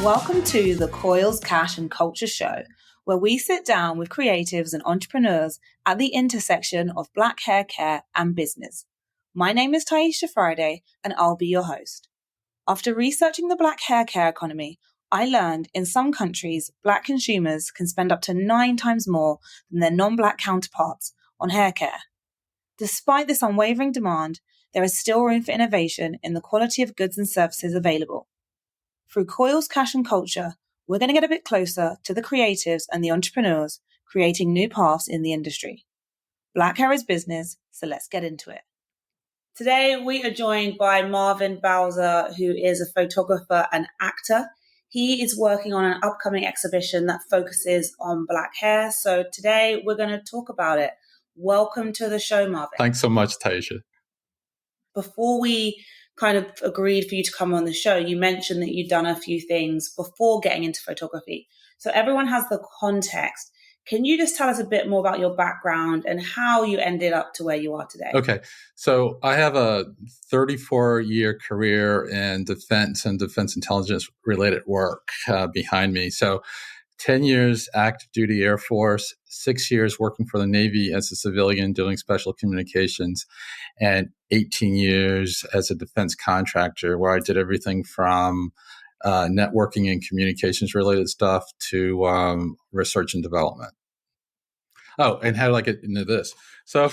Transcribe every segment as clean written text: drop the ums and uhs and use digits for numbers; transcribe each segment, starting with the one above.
Welcome to the Coils, Cash and Culture Show, where we sit down with creatives and entrepreneurs at the intersection of black hair care and business. My name is Taisha Friday, and I'll be your host. After researching the black hair care economy, I learned in some countries, black consumers can spend up to 9 times more than their non-black counterparts on hair care. Despite this unwavering demand, there is still room for innovation in the quality of goods and services available. Through Coils, Cash and Culture, we're going to get a bit closer to the creatives and the entrepreneurs creating new paths in the industry. Black hair is business, so let's get into it. Today, we are joined by Marvin Bowser, who is a photographer and actor. He is working on an upcoming exhibition that focuses on black hair. So today, we're going to talk about it. Welcome to the show, Marvin. Thanks so much, Taisha. Before we kind of agreed for you to come on the show, you mentioned that you'd done a few things before getting into photography. So everyone has the context. Can you just tell us a bit more about your background and how you ended up to where you are today? Okay. So I have a 34-year career in defense and defense intelligence related work behind me. So 10 years active duty Air Force, 6 years working for the Navy as a civilian doing special communications, and 18 years as a defense contractor where I did everything from networking and communications related stuff to research and development. Oh, and how did I get into this? So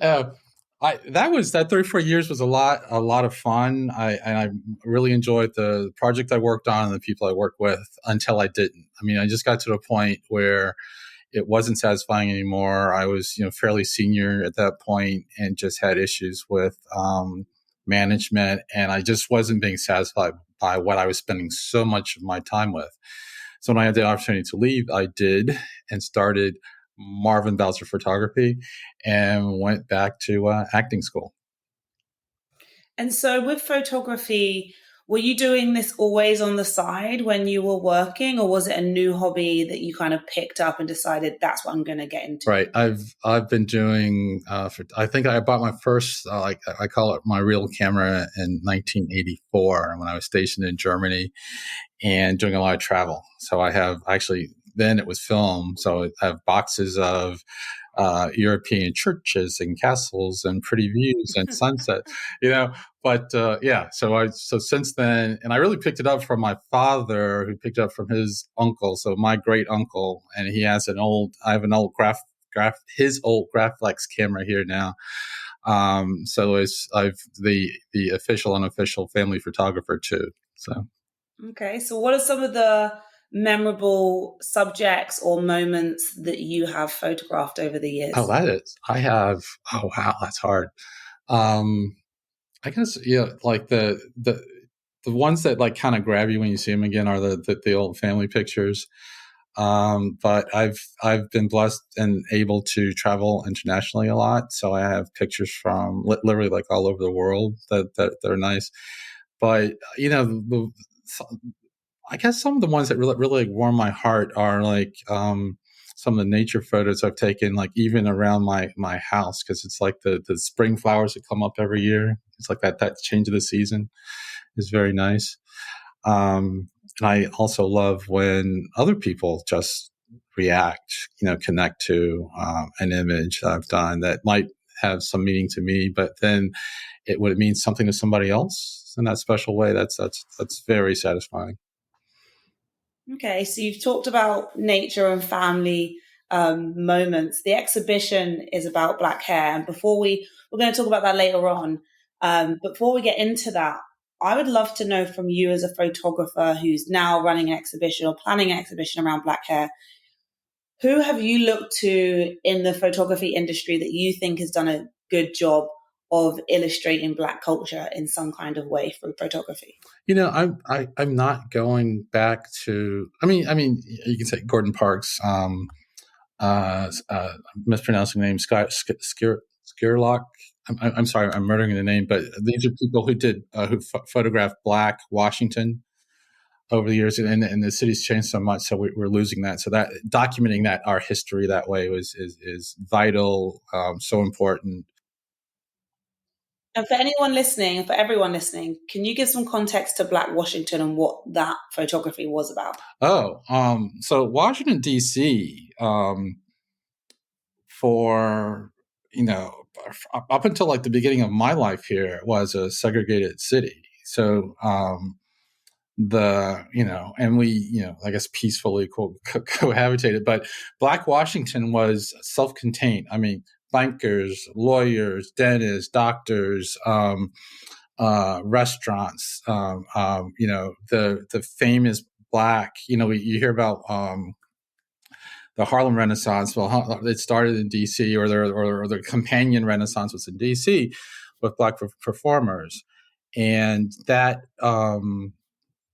that 34 years was a lot of fun. I really enjoyed the project I worked on and the people I worked with until I didn't. I mean, I just got to the point where it wasn't satisfying anymore. I was, fairly senior at that point and just had issues with management, and I just wasn't being satisfied by what I was spending so much of my time with. So when I had the opportunity to leave, I did and started Marvin Bowser Photography and went back to acting school. And so with photography, were you doing this always on the side when you were working, or was it a new hobby that you kind of picked up and decided that's what I'm going to get into? Right. I've been doing, I think I bought my first, I call it my real camera in 1984 when I was stationed in Germany and doing a lot of travel. So I have actually, then it was film. So I have boxes of European churches and castles and pretty views and sunsets, But so since then, and I really picked it up from my father, who picked it up from his uncle. So my great uncle, and he has I have an old his old Graflex camera here now. So I've the official, unofficial family photographer too. So. Okay. So what are some of the memorable subjects or moments that you have photographed over the years? Oh, wow, that's hard. I guess, like the ones that like kind of grab you when you see them again are the old family pictures. But I've been blessed and able to travel internationally a lot. So I have pictures from literally like all over the world that are nice. But, I guess some of the ones that really warm my heart are like some of the nature photos I've taken, like even around my house, because it's like the spring flowers that come up every year. It's like that change of the season is very nice. And I also love when other people just react, connect to an image that I've done that might have some meaning to me, but then it would mean something to somebody else in that special way. That's very satisfying. Okay, so you've talked about nature and family moments. The exhibition is about black hair, and we're going to talk about that later on. Before we get into that, I would love to know from you as a photographer who's now running an exhibition or planning an exhibition around black hair, who have you looked to in the photography industry that you think has done a good job of illustrating black culture in some kind of way through photography? I'm not going back to. I mean, you can say Gordon Parks. Mispronouncing the name, Skirlock. I'm sorry, I'm murdering the name, but these are people who did who photographed Black Washington over the years, and the city's changed so much, so we're losing that. So that documenting that our history that way is vital, so important. And for anyone listening, for everyone listening, can you give some context to Black Washington and what that photography was about? So Washington D.C. For you know up until like the beginning of my life here was a segregated city. So and we I guess peacefully cohabitated, but Black Washington was self-contained. I mean, bankers, lawyers, dentists, doctors, restaurants, the famous Black, you hear about the Harlem Renaissance. Well, it started in D.C., or the companion Renaissance was in D.C. with Black performers, and that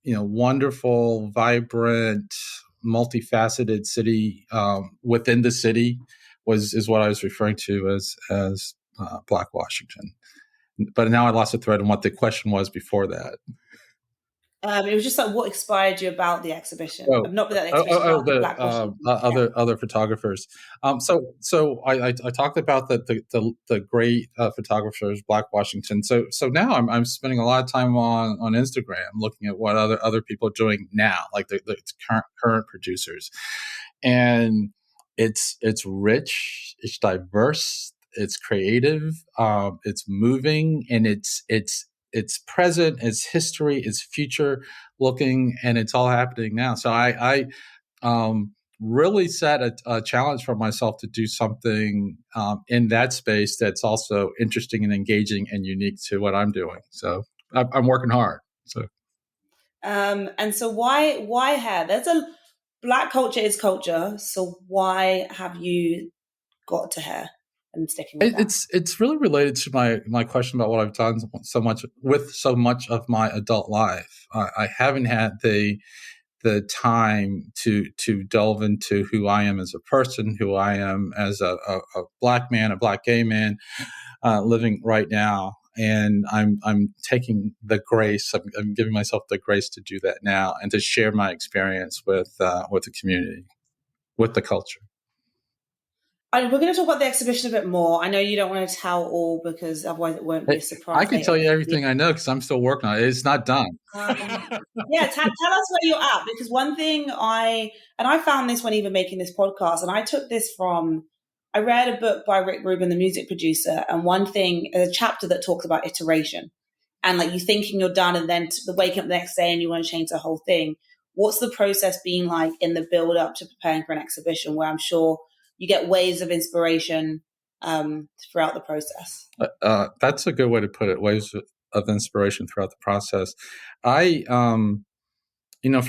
wonderful, vibrant, multifaceted city within the city is what I was referring to as Black Washington. But now I lost the thread on what the question was before that. It was just like what inspired you about the exhibition, not about the exhibition, about the Black Washington. Other photographers. So I talked about the great photographers, Black Washington. So now I'm spending a lot of time on Instagram looking at what other people are doing now, like the current producers, and it's rich, it's diverse, it's creative, it's moving, and it's present, it's history, it's future looking, and it's all happening now. So I really set a challenge for myself to do something in that space that's also interesting and engaging and unique to what I'm doing. So I'm working hard. So, and so why hair? There's a Black culture is culture. So why have you got to hair and sticking with that? It's really related to my question about what I've done so much of my adult life. I haven't had the time to delve into who I am as a person, who I am as a Black man, a Black gay man living right now. And I'm taking the grace. I'm giving myself the grace to do that now and to share my experience with the community, with the culture. We're going to talk about the exhibition a bit more. I know you don't want to tell all because otherwise it won't be a surprise. I can tell you everything I know because I'm still working on it. It's not done. Yeah, tell us where you're at, because one thing I found this when even making this podcast, and I took this from, I read a book by Rick Rubin, the music producer, and one thing, a chapter that talks about iteration and like you thinking you're done and then the waking up the next day and you want to change the whole thing. What's the process been like in the build up to preparing for an exhibition where I'm sure you get waves of inspiration throughout the process? That's a good way to put it. Waves of inspiration throughout the process. I, from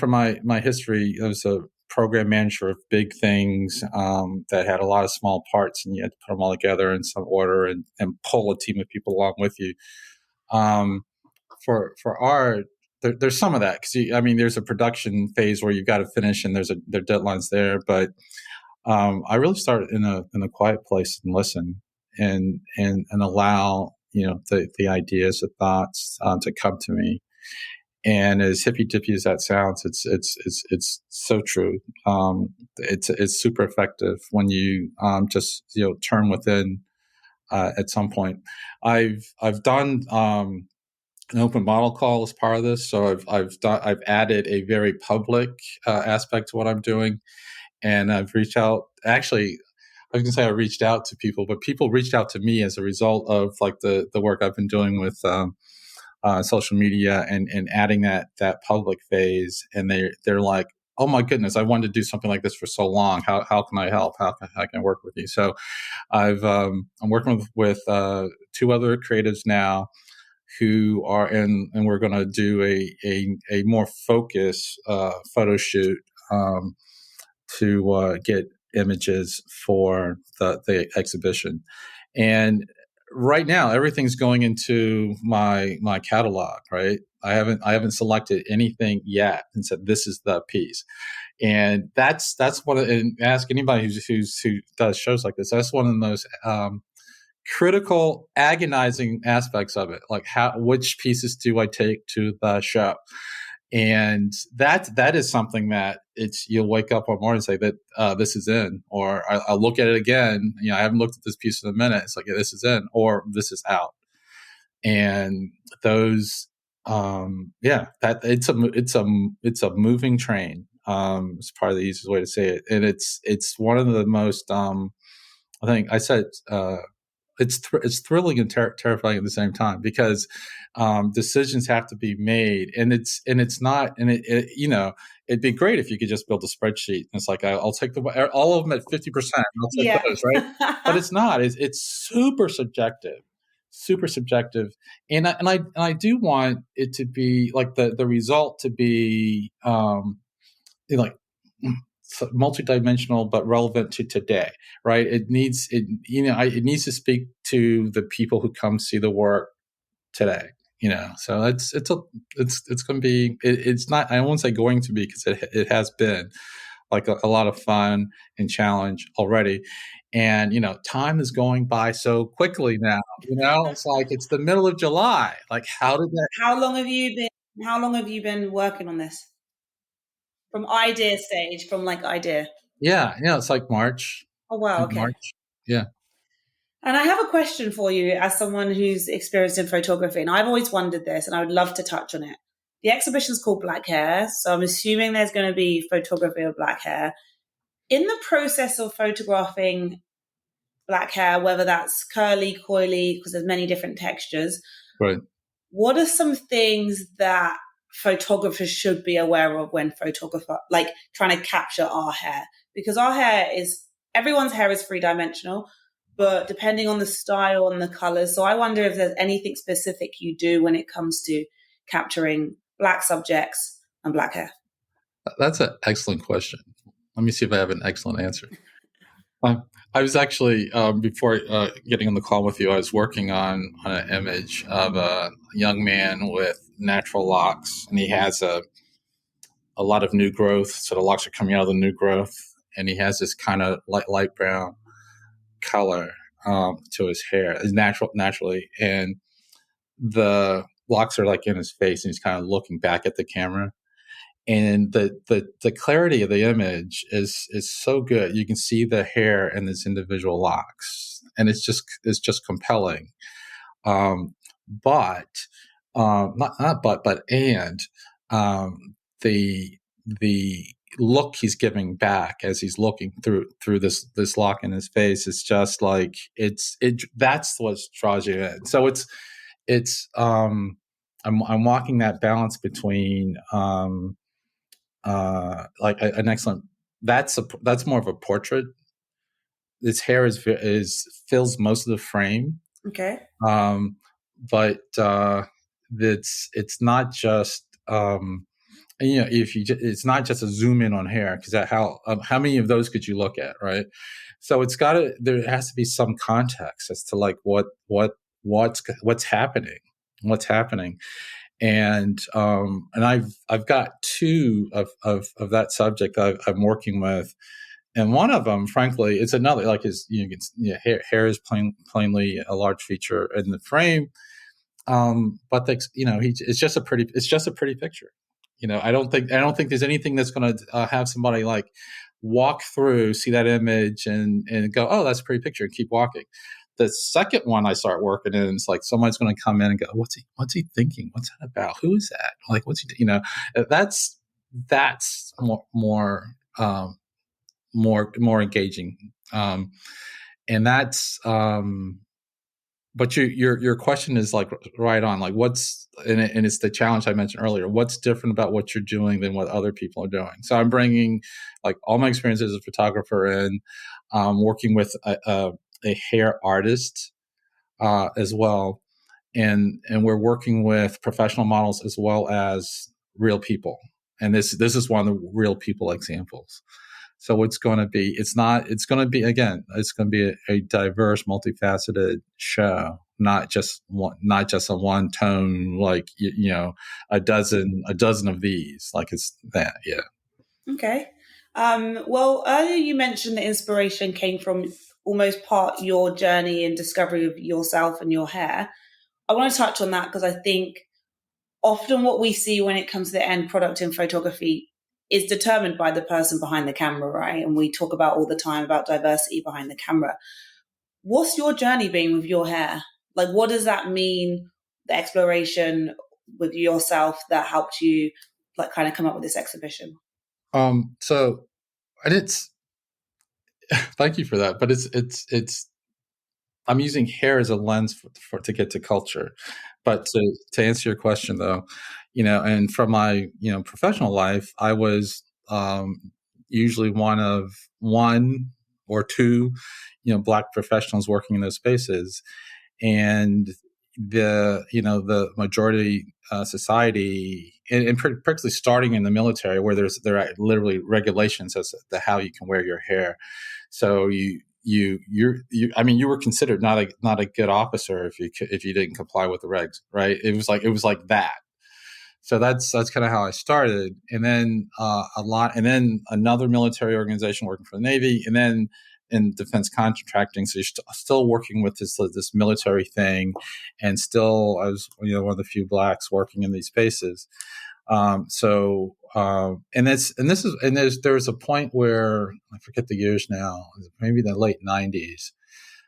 my history, I was a program manager of big things that had a lot of small parts, and you had to put them all together in some order and pull a team of people along with you. For art, there's some of that because there's a production phase where you've got to finish, and there are deadlines there, but I really started in a quiet place and listen and allow the ideas, the thoughts to come to me. And as hippy dippy as that sounds, it's so true. It's super effective when you just turn within. At some point, I've done an open model call as part of this, so I've added a very public aspect to what I'm doing. And I've reached out. Actually, I was going to say I reached out to people, but people reached out to me as a result of like the work I've been doing with social media and adding that public phase. And they're like, "Oh my goodness, I wanted to do something like this for so long. How can I help? How can I work with you?" So I'm working with two other creatives now who are in, and we're going to do a more focused photo shoot. To get images for the exhibition. And right now, everything's going into my catalog. Right, I haven't selected anything yet and said this is the piece. And that's one of, and ask anybody who does shows like this. That's one of the most critical, agonizing aspects of it. Like which pieces do I take to the show? And that is something that you'll wake up one morning and say that this is in, or I'll look at it again. I haven't looked at this piece in a minute. It's like, yeah, this is in, or this is out. and those, that it's a moving train. It's probably the easiest way to say it, and it's one of the most, I think I said, it's thrilling and terrifying at the same time, because decisions have to be made, and it's not, and it'd be great if you could just build a spreadsheet and it's like, I'll take all of them at 50%, I'll take Yeah. those, right? But it's not. It's super subjective, and I do want it to be like the result to be, like, multidimensional but relevant to today, right? It needs to speak to the people who come see the work today. So it's going to be, it's not, I won't say going to be, because it has been like a lot of fun and challenge already. And time is going by so quickly now. It's like it's the middle of July. Like, how did that? How long have you been working on this? From idea stage, from like idea. Yeah, it's like March. Oh wow, Like okay. March. Yeah. And I have a question for you as someone who's experienced in photography, and I've always wondered this, and I would love to touch on it. The exhibition is called BlackHair, so I'm assuming there's going to be photography of black hair. In the process of photographing black hair, whether that's curly, coily, because there's many different textures, Right. what are some things that photographers should be aware of when like trying to capture our hair? Because everyone's hair is three-dimensional, but depending on the style and the colors. So I wonder if there's anything specific you do when it comes to capturing black subjects and black hair. That's an excellent question. Let me see if I have an excellent answer. I was actually, before getting on the call with you, I was working on an image of a young man with natural locks, and he has a lot of new growth. So the locks are coming out of the new growth, and he has this kind of light brown color to his hair, naturally, and the locks are like in his face, and he's kind of looking back at the camera. And the clarity of the image is so good. You can see the hair and its individual locks, and it's just compelling. Um, but not but and the the look he's giving back as he's looking through this lock in his face is just like, that's what draws you in. So it's I'm walking that balance between, like an excellent, that's more of a portrait. His hair is fills most of the frame. Okay. But it's not just, if it's not just a zoom in on hair, because how many of those could you look at, right? So there has to be some context as to like what's happening, and I've got two of that subject I'm working with, and one of them, frankly, it's another, like, is hair is plainly a large feature in the frame, but it's just a pretty picture. I don't think there's anything that's going to have somebody like walk through, see that image, and go, oh, that's a pretty picture, and keep walking. The second one I start working in, it's like somebody's going to come in and go, what's he thinking? What's that about? Who is that? Like, what's he? That's more engaging, and that's. But your question is like right on. Like, and it's the challenge I mentioned earlier. What's different about what you're doing than what other people are doing? So I'm bringing like all my experiences as a photographer and working with a hair artist as well, and we're working with professional models as well as real people. And this is one of the real people examples. So it's going to be a diverse, multifaceted show, not just a one tone, like, a dozen of these, like it's that. Yeah. Okay. Well, earlier you mentioned the inspiration came from almost part your journey and discovery of yourself and your hair. I want to touch on that because I think often what we see when it comes to the end product in photography is determined by the person behind the camera, right? And we talk about all the time about diversity behind the camera. What's your journey been with your hair? Like, what does that mean? the exploration with yourself that helped you like kind of come up with this exhibition? So, and it's thank you for that, but it's I'm using hair as a lens to get to culture. But to answer your question though, and from my professional life, I was usually one or two Black professionals working in those spaces, and the majority society, and particularly starting in the military, where there are literally regulations as to how you can wear your hair. So you were considered not a good officer if you didn't comply with the regs, right? It was like that. So that's kind of how I started, and then and then another military organization working for the Navy, and then in defense contracting. So you're still working with this military thing, and still I was one of the few Blacks working in these spaces. There was a point where I forget the years now, maybe the late '90s,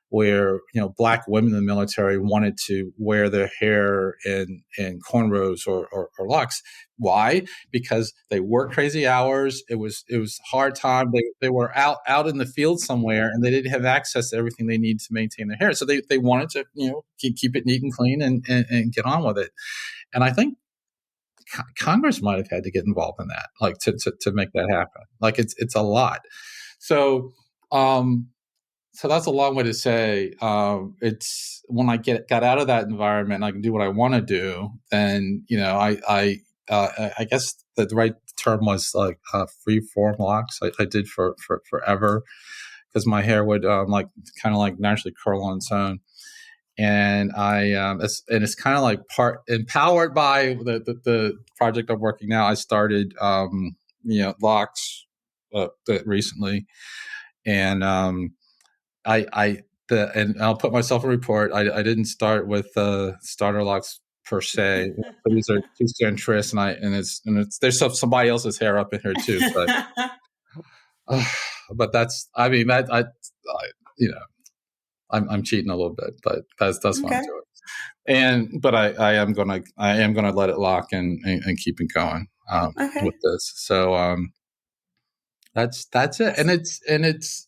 where Black women in the military wanted to wear their hair in cornrows or locks. Why? Because they worked crazy hours. It was hard time. They were out in the field somewhere, and they didn't have access to everything they need to maintain their hair. So they wanted to keep it neat and clean and get on with it. And I think Congress might have had to get involved in that, like to make that happen. Like it's a lot. So so that's a long way to say it's when I got out of that environment and I can do what I want to do, then I guess the right term was like free form locks. I did for forever, because my hair would kind of like naturally curl on its own. And it's kind of like part empowered by the project I'm working now. I started locks recently, and and I'll put myself in report. I didn't start with starter locks per se. These are two centrists, and there's somebody else's hair up in here too. But that's you know I'm cheating a little bit, but that's what I'm Okay. doing. But I am gonna let it lock and keep it going Okay. with this. So that's it, and it's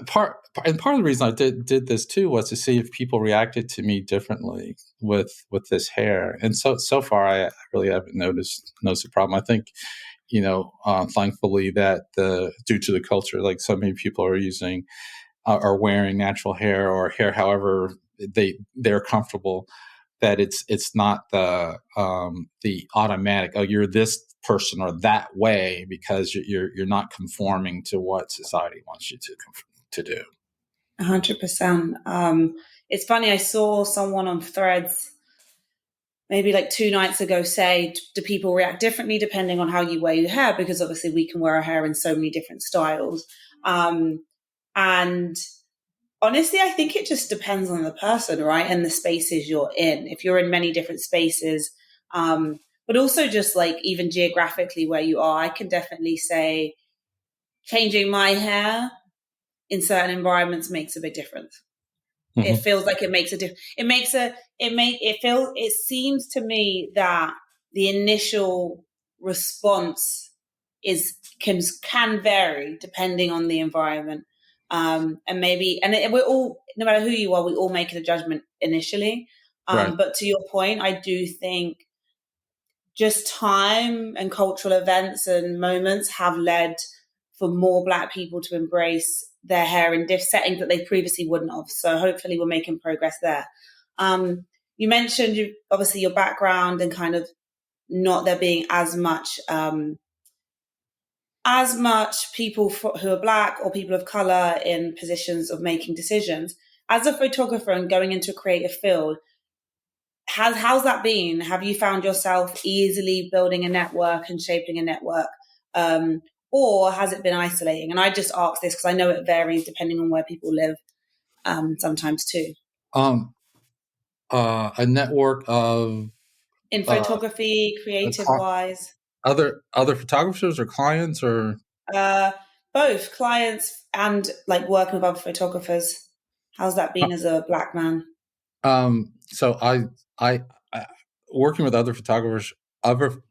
part of the reason I did this too was to see if people reacted to me differently with this hair. And so far I really haven't noticed a problem. I think thankfully that due to the culture, like so many people are wearing natural hair or hair however they're comfortable, that it's not the automatic, oh, you're this person or that way because you're not conforming to what society wants you to do. 100%. It's funny, I saw someone on Threads maybe like 2 nights ago say, do people react differently depending on how you wear your hair? Because obviously we can wear our hair in so many different styles. And honestly, I think it just depends on the person, right? And the spaces you're in. If you're in many different spaces, but also just like even geographically where you are, I can definitely say changing my hair in certain environments makes a big difference. It feels like it makes a difference. It seems to me that the initial response can vary depending on the environment. We're all, no matter who you are, we all make a judgment initially. Right. But to your point, I do think just time and cultural events and moments have led for more Black people to embrace their hair in settings that they previously wouldn't have. So hopefully we're making progress there. You mentioned obviously your background and kind of not there being as much people who are Black or people of color in positions of making decisions. As a photographer and going into a creative field, how's that been? Have you found yourself easily building a network and shaping a network? Or has it been isolating? And I just ask this because I know it varies depending on where people live, sometimes too. Um, a network of In uh, photography, creative wise? other photographers or clients or Uh, Both clients and like working with other photographers. How's that been as a Black man? so I working with other photographers, other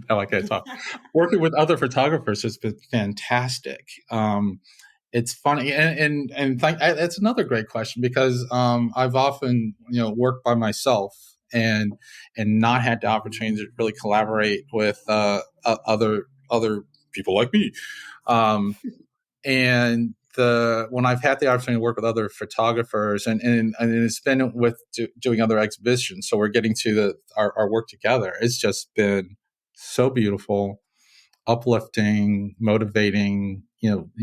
now I can't talk. Working with other photographers has been fantastic. It's funny, that's another great question because I've often worked by myself and not had the opportunity to really collaborate with other people like me. Um, and when I've had the opportunity to work with other photographers and it's been with doing other exhibitions, so we're getting to our work together. It's just been so beautiful, uplifting, motivating.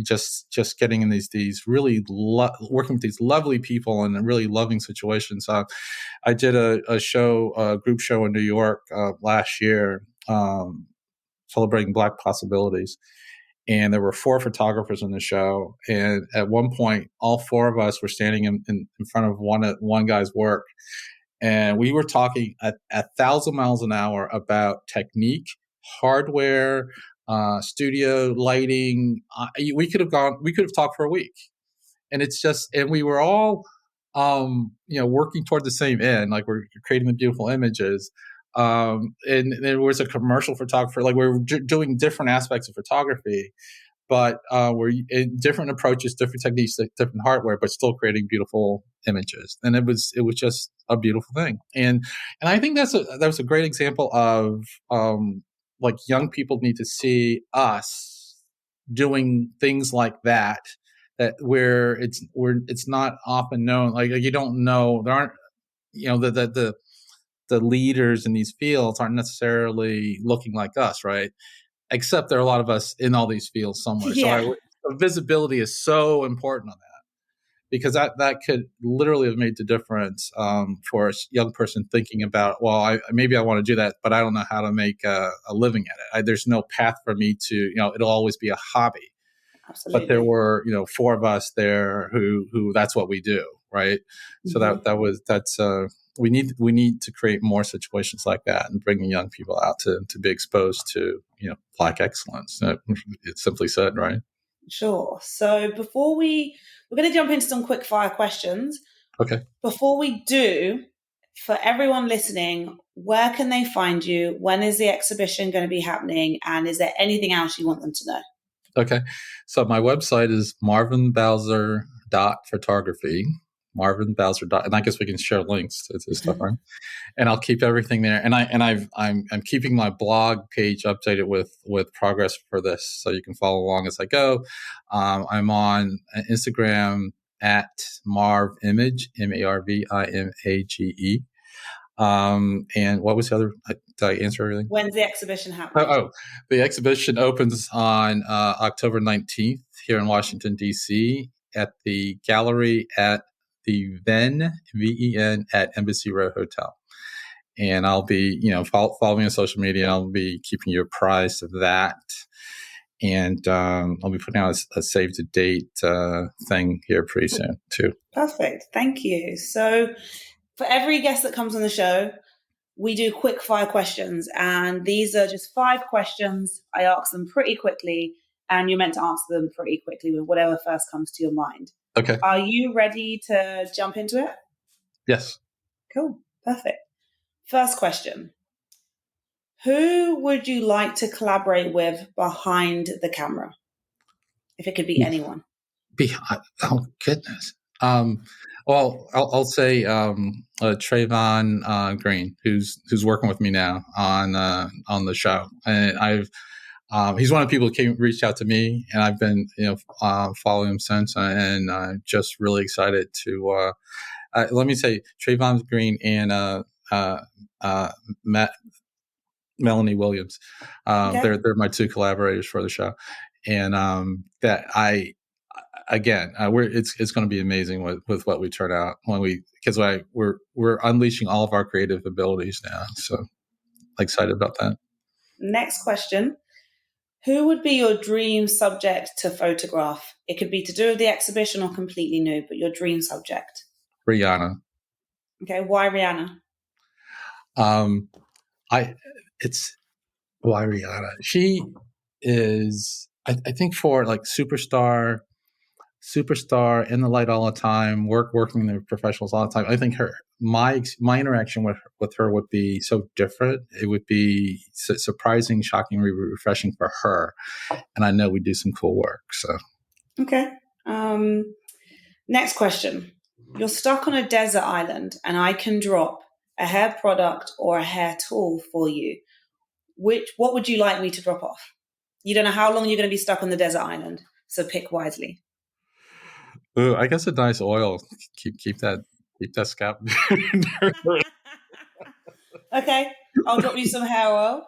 Just getting in these really working with these lovely people in really loving situations. I did a group show in New York last year, celebrating Black possibilities, and there were 4 photographers in the show. And at one point, all 4 of us were standing in front of one guy's work, and we were talking at 1,000 miles an hour about technique, hardware, studio lighting. We could have talked for a week, and we were all, working toward the same end, like we're creating the beautiful images. And there was a commercial photographer, like we were doing different aspects of photography, but we're in different approaches, different techniques, different hardware, but still creating beautiful images. And it was just a beautiful thing. And I think that was a great example of like young people need to see us doing things like that where it's not often known. Like you don't know, there aren't, the leaders in these fields aren't necessarily looking like us, right? Except there are a lot of us in all these fields somewhere. Yeah, Visibility is so important on that because that could literally have made the difference for a young person thinking about, well, maybe I want to do that, but I don't know how to make a living at it. There's no path for me to, it'll always be a hobby. But there absolutely. were 4 of us there who that's what we do, right? So Mhm. that's we need to create more situations like that and bringing young people out to be exposed to Black excellence. It's simply said, right? Sure. So we're going to jump into some quick fire questions. Okay. Before we do, for everyone listening, where can they find you? When is the exhibition going to be happening? And is there anything else you want them to know? Okay. So my website is marvinbowser.photography. Marvin Bowser. And I guess we can share links to stuff, right? And I'll keep everything there. I'm keeping my blog page updated with progress for this, so you can follow along as I go. I'm on Instagram at marvimage, MarVimage. And what was the other? Did I answer everything? When's the exhibition Oh, happening? the exhibition opens on October 19th here in Washington, D.C. at the gallery at the VEN at Embassy Row Hotel. And I'll be, follow me on social media. I'll be keeping you apprised of that. And I'll be putting out a save the date thing here pretty soon, too. Perfect. Thank you. So, for every guest that comes on the show, we do quick fire questions. And these are just 5 questions. I ask them pretty quickly, and you're meant to answer them pretty quickly with whatever first comes to your mind. Okay. Are you ready to jump into it? Yes. Cool. Perfect. First question. Who would you like to collaborate with behind the camera? If it could be anyone. Oh goodness. Well, I'll say Trayvon Green, who's working with me now on the show, and he's one of the people who reached out to me, and I've been following him since, and just really excited to. Let me say Trayvon Green and Melanie Williams. Okay. They're my 2 collaborators for the show, and that again, it's going to be amazing with what we turn out because we're unleashing all of our creative abilities now. So excited about that. Next question. Who would be your dream subject to photograph? It could be to do with the exhibition or completely new, but your dream subject. Rihanna. Okay. Why Rihanna? Um, I it's why Rihanna. She is, I think, for like superstar superstar in the light all the time, working with professionals all the time. I think my interaction with her would be so different. It would be surprising, shocking, refreshing for her. And I know we do some cool work. So okay. Next question. You're stuck on a desert island and I can drop a hair product or a hair tool for you. What would you like me to drop off? You don't know how long you're going to be stuck on the desert island, so pick wisely. ooh, I guess a nice oil. Keep that scalp. Okay, I'll drop you some hair oil.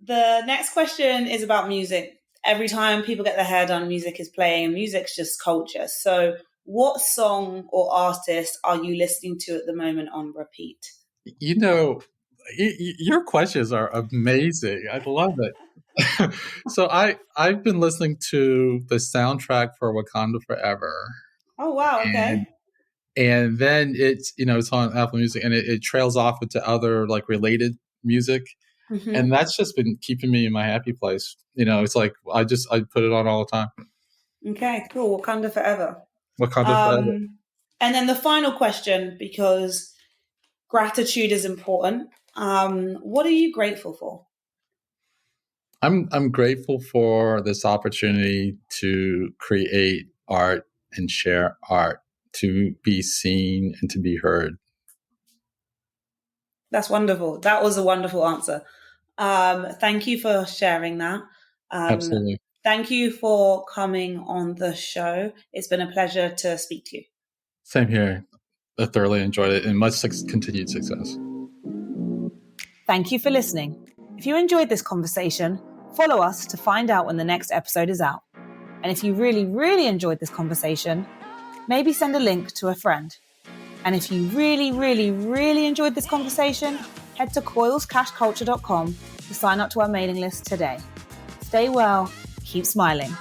The next question is about music. Every time people get their hair done, music is playing, and music's just culture. So what song or artist are you listening to at the moment on repeat? You know, your questions are amazing. I love it. So I've been listening to the soundtrack for Wakanda Forever. Oh, wow. Okay. And then it's on Apple Music, and it trails off into other like related music. Mm-hmm. And that's just been keeping me in my happy place. It's like I put it on all the time. Okay, cool. Wakanda Forever. Wakanda Forever. And then the final question, because gratitude is important. What are you grateful for? I'm grateful for this opportunity to create art and share art, to be seen and to be heard. That's wonderful. That was a wonderful answer. Thank you for sharing that. Absolutely. Thank you for coming on the show. It's been a pleasure to speak to you. Same here. I thoroughly enjoyed it, and much continued success. Thank you for listening. If you enjoyed this conversation, follow us to find out when the next episode is out. And if you really, really enjoyed this conversation, maybe send a link to a friend. And if you really, really, really enjoyed this conversation, head to coilscashculture.com to sign up to our mailing list today. Stay well, keep smiling.